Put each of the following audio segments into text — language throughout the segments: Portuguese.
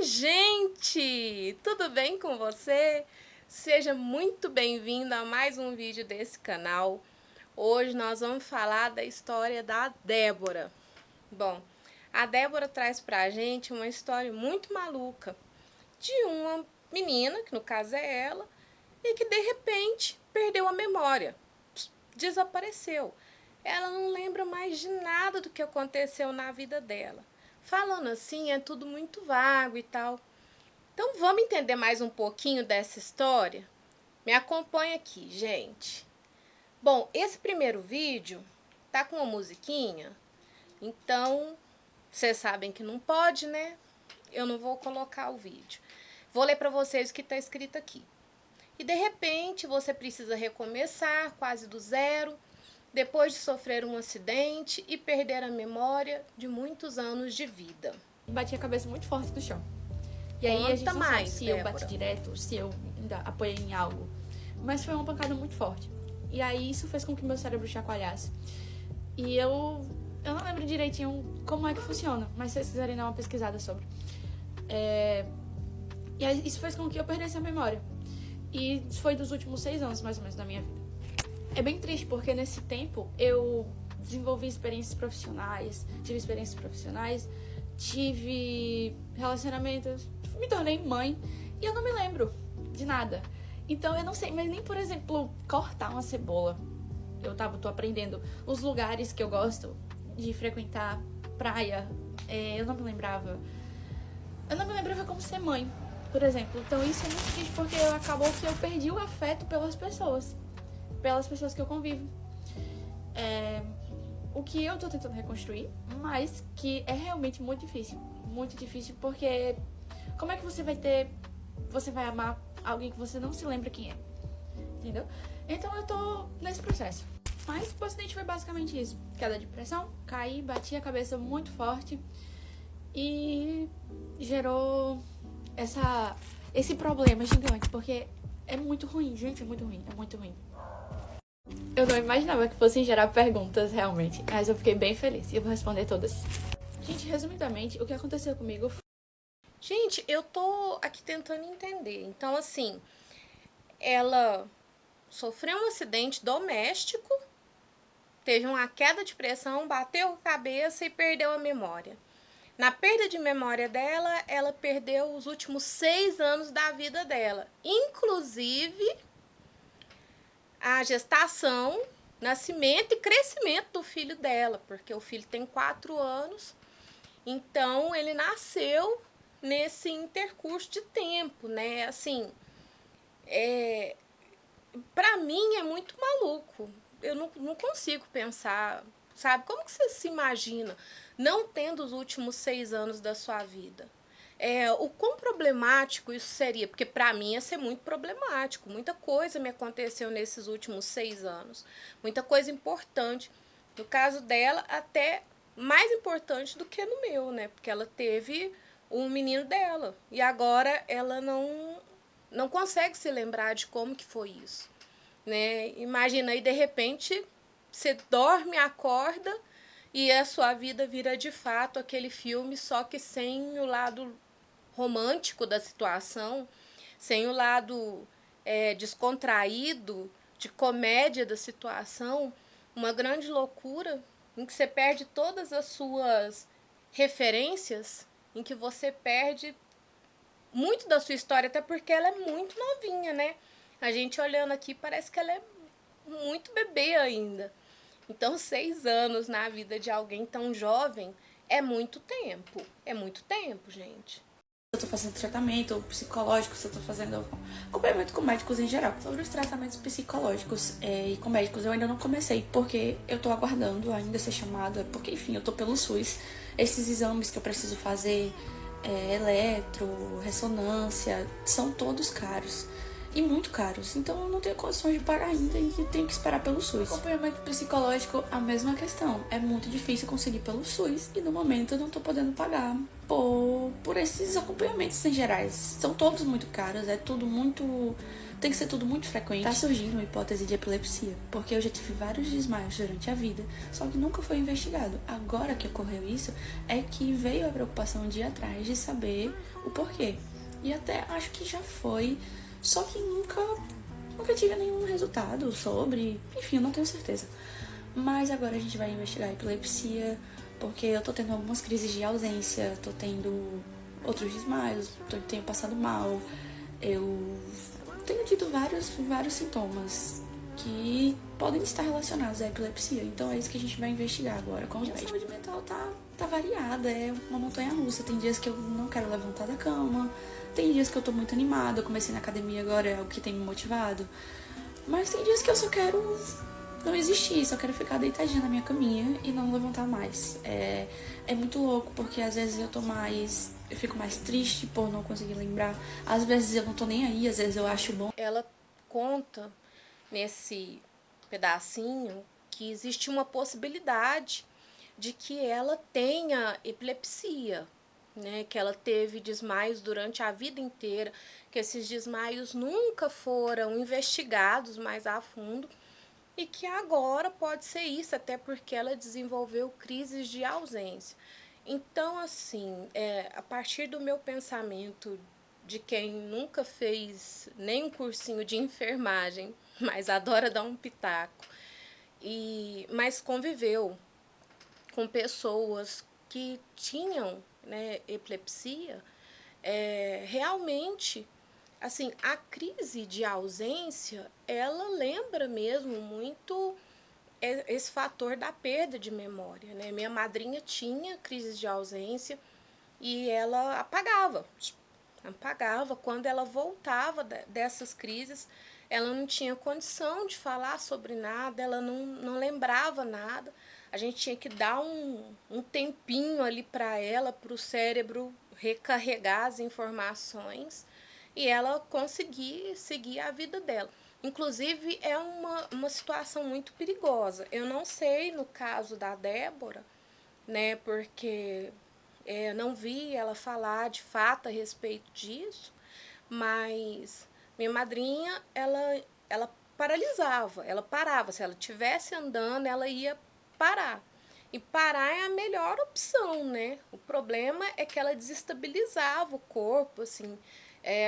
Oi, gente! Tudo bem com você? Seja muito bem-vindo a mais um vídeo desse canal. Hoje nós vamos falar da história da Débora. Bom, a Débora traz pra gente uma história muito maluca de uma menina, que no caso é ela, e que de repente perdeu a memória, desapareceu. Ela não lembra mais de nada do que aconteceu na vida dela. Falando assim, é tudo muito vago e tal. Então vamos entender mais um pouquinho dessa história? Me acompanha aqui, gente. Bom, esse primeiro vídeo tá com uma musiquinha, então vocês sabem que não pode, né? Eu não vou colocar o vídeo. Vou ler para vocês o que está escrito aqui. E de repente você precisa recomeçar quase do zero, depois de sofrer um acidente e perder a memória de muitos anos de vida. Bati a cabeça muito forte no chão. E aí a gente não sabe se eu bati direto, se eu ainda apoiei em algo. Mas foi uma pancada muito forte. E aí isso fez com que meu cérebro chacoalhasse. E eu não lembro direitinho como é que funciona, mas se vocês quiserem dar uma pesquisada sobre. E aí isso fez com que eu perdesse a memória. E isso foi dos últimos 6 anos, mais ou menos, da minha vida. É bem triste, porque nesse tempo eu desenvolvi tive experiências profissionais, tive relacionamentos, me tornei mãe e eu não me lembro de nada. Então eu não sei, mas nem, por exemplo, cortar uma cebola. Tô aprendendo os lugares que eu gosto de frequentar, praia, eu não me lembrava. Eu não me lembrava como ser mãe, por exemplo. Então isso é muito triste, porque acabou que eu perdi o afeto pelas pessoas que eu convivo. O que eu tô tentando reconstruir, mas que é realmente muito difícil, porque como é que você vai amar alguém que você não se lembra quem é, entendeu? Então eu tô nesse processo. Mas o acidente foi basicamente isso: queda de pressão, caí, bati a cabeça muito forte e gerou esse problema gigante, porque é muito ruim, gente, é muito ruim. Eu não imaginava que fossem gerar perguntas, realmente, mas eu fiquei bem feliz e eu vou responder todas. Gente, resumidamente, o que aconteceu comigo foi... Gente, eu tô aqui tentando entender. Então, assim, ela sofreu um acidente doméstico, teve uma queda de pressão, bateu a cabeça e perdeu a memória. Na perda de memória dela, ela perdeu os últimos 6 anos da vida dela, inclusive a gestação, nascimento e crescimento do filho dela, porque o filho tem 4 anos, então ele nasceu nesse intercurso de tempo, né? Assim, pra mim é muito maluco. Eu não consigo pensar, sabe? Como que você se imagina não tendo os últimos 6 anos da sua vida? O quão problemático isso seria? Porque para mim ia ser muito problemático. Muita coisa me aconteceu nesses últimos 6 anos. Muita coisa importante. No caso dela, até mais importante do que no meu, né? Porque ela teve um menino dela. E agora ela não consegue se lembrar de como que foi isso, né? Imagina aí, de repente, você dorme, acorda e a sua vida vira de fato aquele filme, só que sem o lado romântico da situação, sem o lado descontraído, de comédia da situação, uma grande loucura em que você perde todas as suas referências, em que você perde muito da sua história, até porque ela é muito novinha, né? A gente olhando aqui parece que ela é muito bebê ainda. Então, 6 anos na vida de alguém tão jovem é muito tempo. É muito tempo, gente. Eu tô fazendo tratamento psicológico, se eu tô fazendo acompanhamento com médicos em geral. Sobre os tratamentos psicológicos e com médicos eu ainda não comecei, porque eu tô aguardando ainda ser chamada, porque enfim, eu tô pelo SUS. Esses exames que eu preciso fazer, eletro, ressonância, são todos caros. E muito caros, então eu não tenho condições de pagar ainda e tenho que esperar pelo SUS. Acompanhamento psicológico, a mesma questão. É muito difícil conseguir pelo SUS e no momento eu não tô podendo pagar por por esses acompanhamentos em gerais. São todos muito caros, é tudo muito... Tem que ser tudo muito frequente. Tá surgindo uma hipótese de epilepsia, porque eu já tive vários desmaios durante a vida, só que nunca foi investigado. Agora que ocorreu isso, é que veio a preocupação de ir atrás de saber o porquê. E até acho que já foi, só que nunca tive nenhum resultado sobre... Enfim, eu não tenho certeza. Mas agora a gente vai investigar a epilepsia, porque eu tô tendo algumas crises de ausência, tô tendo outros desmaios, tenho passado mal, eu tenho tido vários sintomas que podem estar relacionados à epilepsia. Então é isso que a gente vai investigar agora. Como a saúde mental tá variada, é uma montanha-russa. Tem dias que eu não quero levantar da cama, tem dias que eu tô muito animada, eu comecei na academia agora, é o que tem me motivado. Mas tem dias que eu só quero não existir, só quero ficar deitadinha na minha caminha e não levantar mais. É muito louco, porque às vezes eu fico mais triste por não conseguir lembrar. Às vezes eu não tô nem aí, às vezes eu acho bom. Ela conta nesse pedacinho que existe uma possibilidade de que ela tenha epilepsia, né? Que ela teve desmaios durante a vida inteira, que esses desmaios nunca foram investigados mais a fundo e que agora pode ser isso, até porque ela desenvolveu crises de ausência. Então, assim, a partir do meu pensamento de quem nunca fez nem um cursinho de enfermagem, mas adora dar um pitaco, mas conviveu com pessoas que tinham, né, epilepsia, realmente, assim, a crise de ausência, ela lembra mesmo muito esse fator da perda de memória, né? Minha madrinha tinha crises de ausência e ela apagava. Quando ela voltava dessas crises, ela não tinha condição de falar sobre nada, ela não lembrava nada. A gente tinha que dar um tempinho ali para ela, para o cérebro recarregar as informações e ela conseguir seguir a vida dela. Inclusive, é uma situação muito perigosa. Eu não sei no caso da Débora, né, porque não vi ela falar de fato a respeito disso, mas minha madrinha, ela paralisava, ela parava. Se ela estivesse andando, ela ia parar. E parar é a melhor opção, né? O problema é que ela desestabilizava o corpo, assim.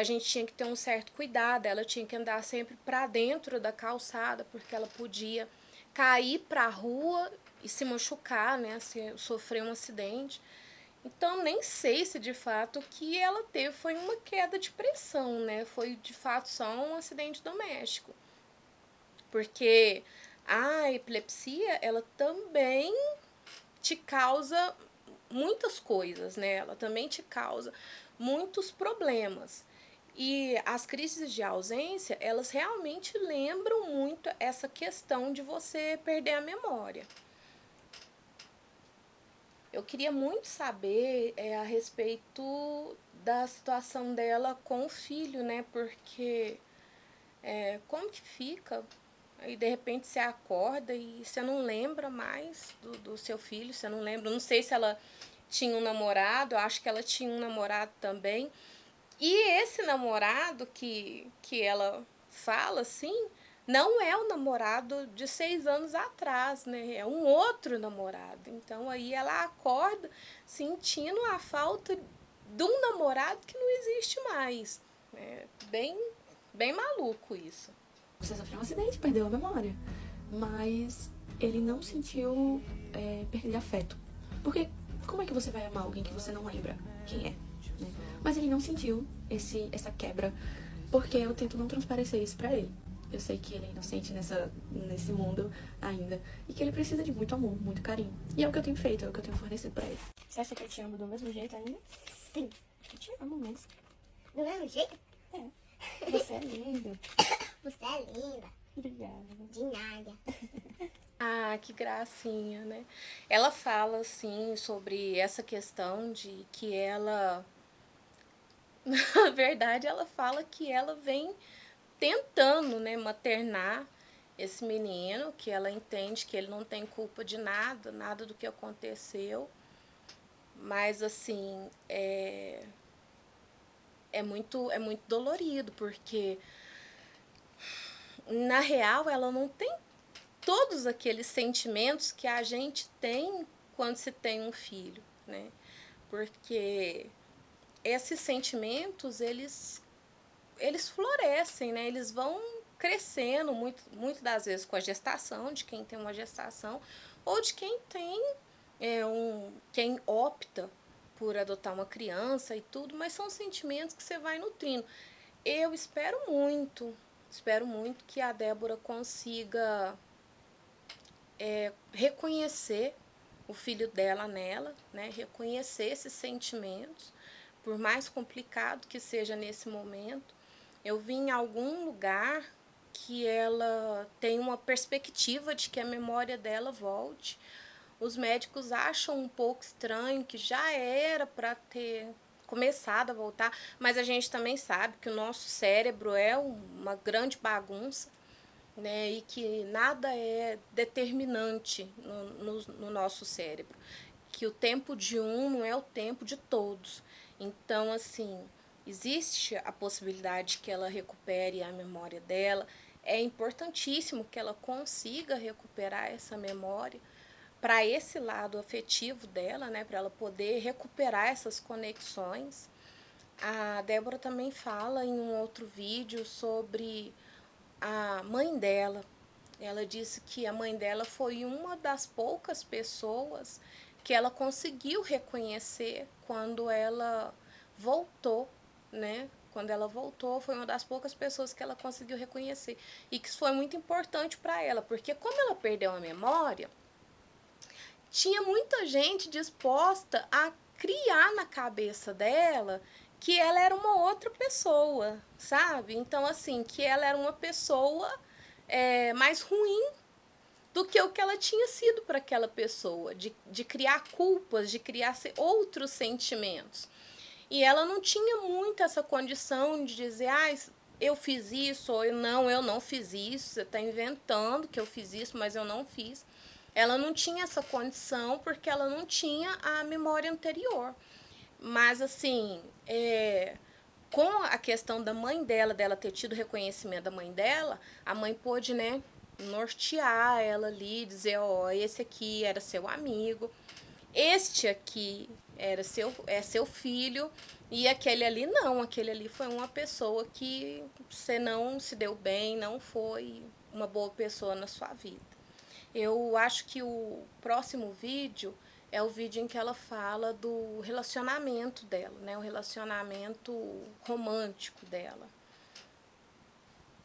A gente tinha que ter um certo cuidado, ela tinha que andar sempre para dentro da calçada, porque ela podia cair para a rua e se machucar, né? Sofrer um acidente. Então, nem sei se de fato o que ela teve foi uma queda de pressão, né? Foi de fato só um acidente doméstico. Porque a epilepsia, ela também te causa muitas coisas, né? Ela também te causa muitos problemas. E as crises de ausência, elas realmente lembram muito essa questão de você perder a memória. Eu queria muito saber a respeito da situação dela com o filho, né? Porque como que fica? Aí de repente você acorda e você não lembra mais do seu filho, você não lembra. Não sei se ela tinha um namorado, eu acho que ela tinha um namorado também. E esse namorado que ela fala assim, não é o namorado de 6 anos atrás, né? É um outro namorado. Então aí ela acorda sentindo a falta de um namorado que não existe mais. É bem maluco isso. Você sofreu um acidente, perdeu a memória. Mas ele não sentiu perder afeto. Porque como é que você vai amar alguém que você não lembra quem é? Né? Mas ele não sentiu essa quebra, porque eu tento não transparecer isso pra ele. Eu sei que ele é inocente nesse mundo ainda, e que ele precisa de muito amor, muito carinho. E é o que eu tenho feito, é o que eu tenho fornecido pra ele. Você acha que eu te amo do mesmo jeito ainda? Sim. Eu te amo mesmo. Do mesmo jeito? É. Você é lindo. Você é linda. Obrigada. De nada. Ah, que gracinha, né? Ela fala, assim, sobre essa questão de que ela... Na verdade, ela fala que ela vem tentando, né, maternar esse menino, que ela entende que ele não tem culpa de nada do que aconteceu. Mas, assim, é muito dolorido, porque na real ela não tem todos aqueles sentimentos que a gente tem quando se tem um filho, né? Porque esses sentimentos, eles florescem, né? Eles vão crescendo muito das vezes com a gestação, de quem tem uma gestação, ou de quem tem quem opta por adotar uma criança e tudo, mas são sentimentos que você vai nutrindo. Eu espero muito que a Débora consiga reconhecer o filho dela nela, né? Reconhecer esses sentimentos, por mais complicado que seja nesse momento. Eu vi em algum lugar que ela tem uma perspectiva de que a memória dela volte. Os médicos acham um pouco estranho, que já era para ter começado a voltar, mas a gente também sabe que o nosso cérebro é uma grande bagunça, né, e que nada é determinante no nosso cérebro, que o tempo de um não é o tempo de todos. Então, assim, existe a possibilidade que ela recupere a memória dela, é importantíssimo que ela consiga recuperar essa memória para esse lado afetivo dela, né, para ela poder recuperar essas conexões. A Débora também fala em um outro vídeo sobre a mãe dela. Ela disse que a mãe dela foi uma das poucas pessoas que ela conseguiu reconhecer quando ela voltou, né? Quando ela voltou, foi uma das poucas pessoas que ela conseguiu reconhecer. E que isso foi muito importante para ela, porque como ela perdeu a memória, tinha muita gente disposta a criar na cabeça dela que ela era uma outra pessoa, sabe? Então, assim, que ela era uma pessoa mais ruim do que o que ela tinha sido para aquela pessoa, de criar culpas, de criar outros sentimentos. E ela não tinha muito essa condição de dizer, eu fiz isso, ou eu não fiz isso, você está inventando que eu fiz isso, mas eu não fiz. Ela não tinha essa condição porque ela não tinha a memória anterior. Mas, assim, com a questão da mãe dela ter tido reconhecimento da mãe dela, a mãe pôde, né, nortear ela ali, dizer, esse aqui era seu amigo, este aqui é seu filho, e aquele ali não, aquele ali foi uma pessoa que você não se deu bem, não foi uma boa pessoa na sua vida. Eu acho que o próximo vídeo é o vídeo em que ela fala do relacionamento dela, né? O relacionamento romântico dela.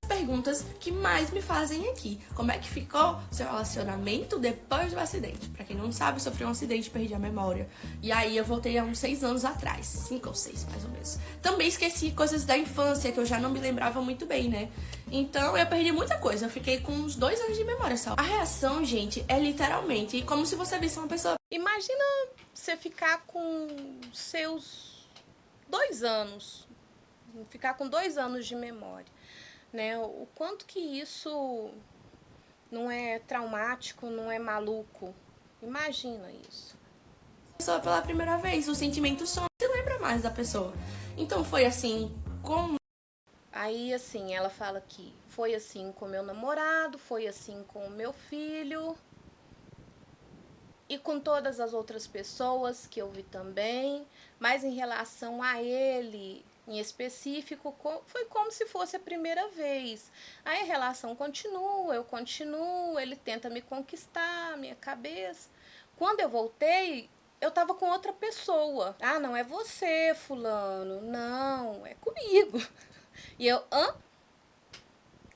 Perguntas que mais me fazem aqui. Como é que ficou seu relacionamento depois do acidente? Pra quem não sabe, eu sofri um acidente e perdi a memória. E aí eu voltei há uns 6 anos atrás. 5 ou 6, mais ou menos. Também esqueci coisas da infância que eu já não me lembrava muito bem, né? Então eu perdi muita coisa. Eu fiquei com uns 2 anos de memória só. A reação, gente, é literalmente como se você visse uma pessoa. Imagina você ficar com seus 2 anos. Ficar com 2 anos de memória. Né? O quanto que isso não é traumático, não é maluco. Imagina isso. Pessoa pela primeira vez, o sentimento só não se lembra mais da pessoa. Então foi assim com. Aí, assim, ela fala que foi assim com meu namorado, foi assim com o meu filho e com todas as outras pessoas que eu vi também, mas em relação a ele em específico, foi como se fosse a primeira vez. Aí a relação continua, eu continuo, ele tenta me conquistar, minha cabeça. Quando eu voltei, eu tava com outra pessoa. Não é você, fulano. Não, é comigo. E eu,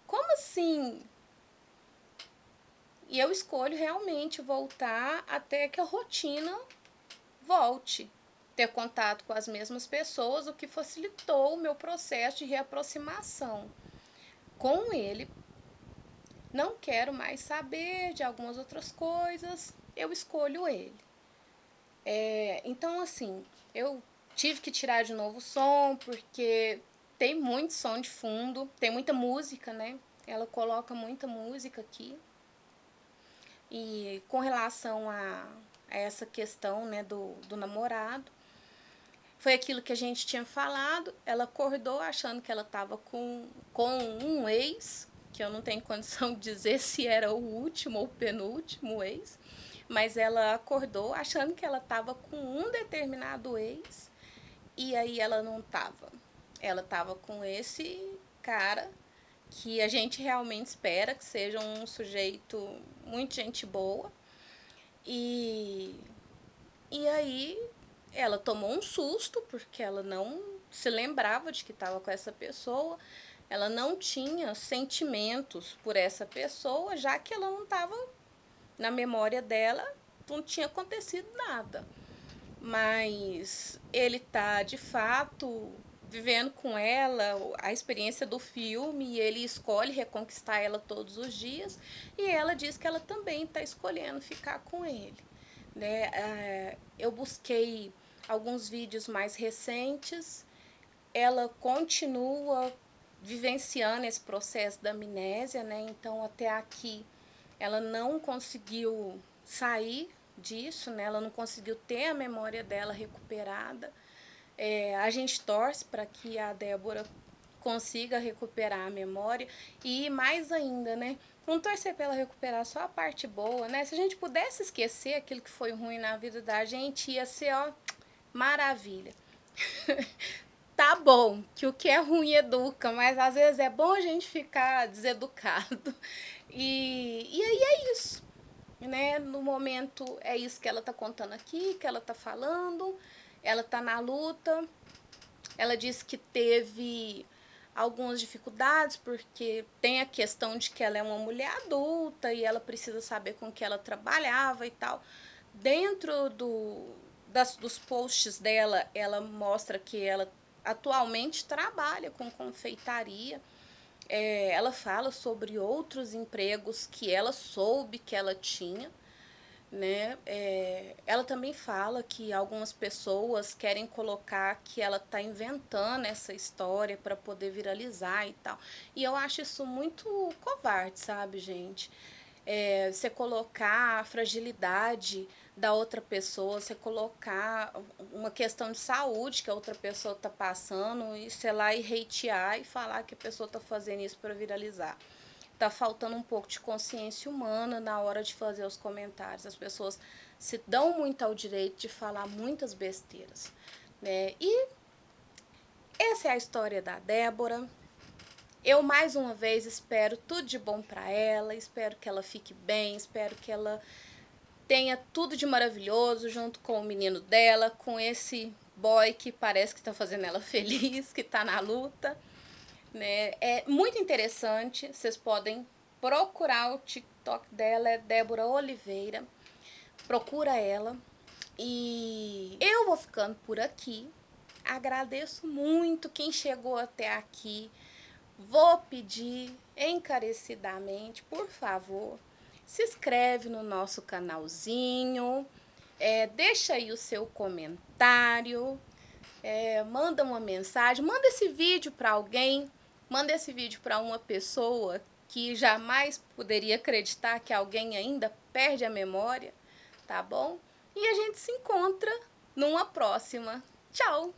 como assim? E eu escolho realmente voltar até que a rotina volte. Ter contato com as mesmas pessoas, o que facilitou o meu processo de reaproximação com ele. Não quero mais saber de algumas outras coisas, eu escolho ele. Então, assim, eu tive que tirar de novo o som, porque tem muito som de fundo, tem muita música, né? Ela coloca muita música aqui. E com relação a essa questão, né, do namorado, Foi aquilo que a gente tinha falado, ela acordou achando que ela estava com um ex, que eu não tenho condição de dizer se era o último ou o penúltimo ex, mas ela acordou achando que ela estava com um determinado ex, e aí ela não estava. Ela estava com esse cara que a gente realmente espera que seja um sujeito muito gente boa. E aí ela tomou um susto, porque ela não se lembrava de que estava com essa pessoa, ela não tinha sentimentos por essa pessoa, já que ela não estava, na memória dela, não tinha acontecido nada. Mas ele tá, de fato, vivendo com ela a experiência do filme, e ele escolhe reconquistar ela todos os dias, e ela diz que ela também está escolhendo ficar com ele. Né? Eu busquei alguns vídeos mais recentes, ela continua vivenciando esse processo da amnésia, né? Então até aqui ela não conseguiu sair disso, né? Ela não conseguiu ter a memória dela recuperada. A gente torce para que a Débora consiga recuperar a memória e mais ainda, né? Não torcer para ela recuperar só a parte boa, né? Se a gente pudesse esquecer aquilo que foi ruim na vida da gente, ia ser, ó, maravilha. Tá bom, que o que é ruim educa, mas às vezes é bom a gente ficar deseducado. E aí é isso, né? No momento é isso que ela tá contando aqui, que ela tá falando, ela tá na luta. Ela disse que teve algumas dificuldades, porque tem a questão de que ela é uma mulher adulta e ela precisa saber com que ela trabalhava e tal. Dentro dos posts dela, ela mostra que ela atualmente trabalha com confeitaria. Ela fala sobre outros empregos que ela soube que ela tinha, né? Ela também fala que algumas pessoas querem colocar que ela está inventando essa história para poder viralizar e tal. E eu acho isso muito covarde, sabe, gente? Você colocar a fragilidade da outra pessoa, você colocar uma questão de saúde que a outra pessoa está passando e, sei lá, e hatear e falar que a pessoa está fazendo isso para viralizar. Tá faltando um pouco de consciência humana na hora de fazer os comentários. As pessoas se dão muito ao direito de falar muitas besteiras, né? E essa é a história da Débora. Eu, mais uma vez, espero tudo de bom para ela, espero que ela fique bem, espero que ela tenha tudo de maravilhoso junto com o menino dela, com esse boy que parece que está fazendo ela feliz, que está na luta. Né? É muito interessante, vocês podem procurar o TikTok dela, é Débora Oliveira, procura ela. E eu vou ficando por aqui, agradeço muito quem chegou até aqui, vou pedir encarecidamente, por favor, se inscreve no nosso canalzinho, deixa aí o seu comentário, manda uma mensagem, manda esse vídeo para alguém, manda esse vídeo para uma pessoa que jamais poderia acreditar que alguém ainda perde a memória, tá bom? E a gente se encontra numa próxima. Tchau!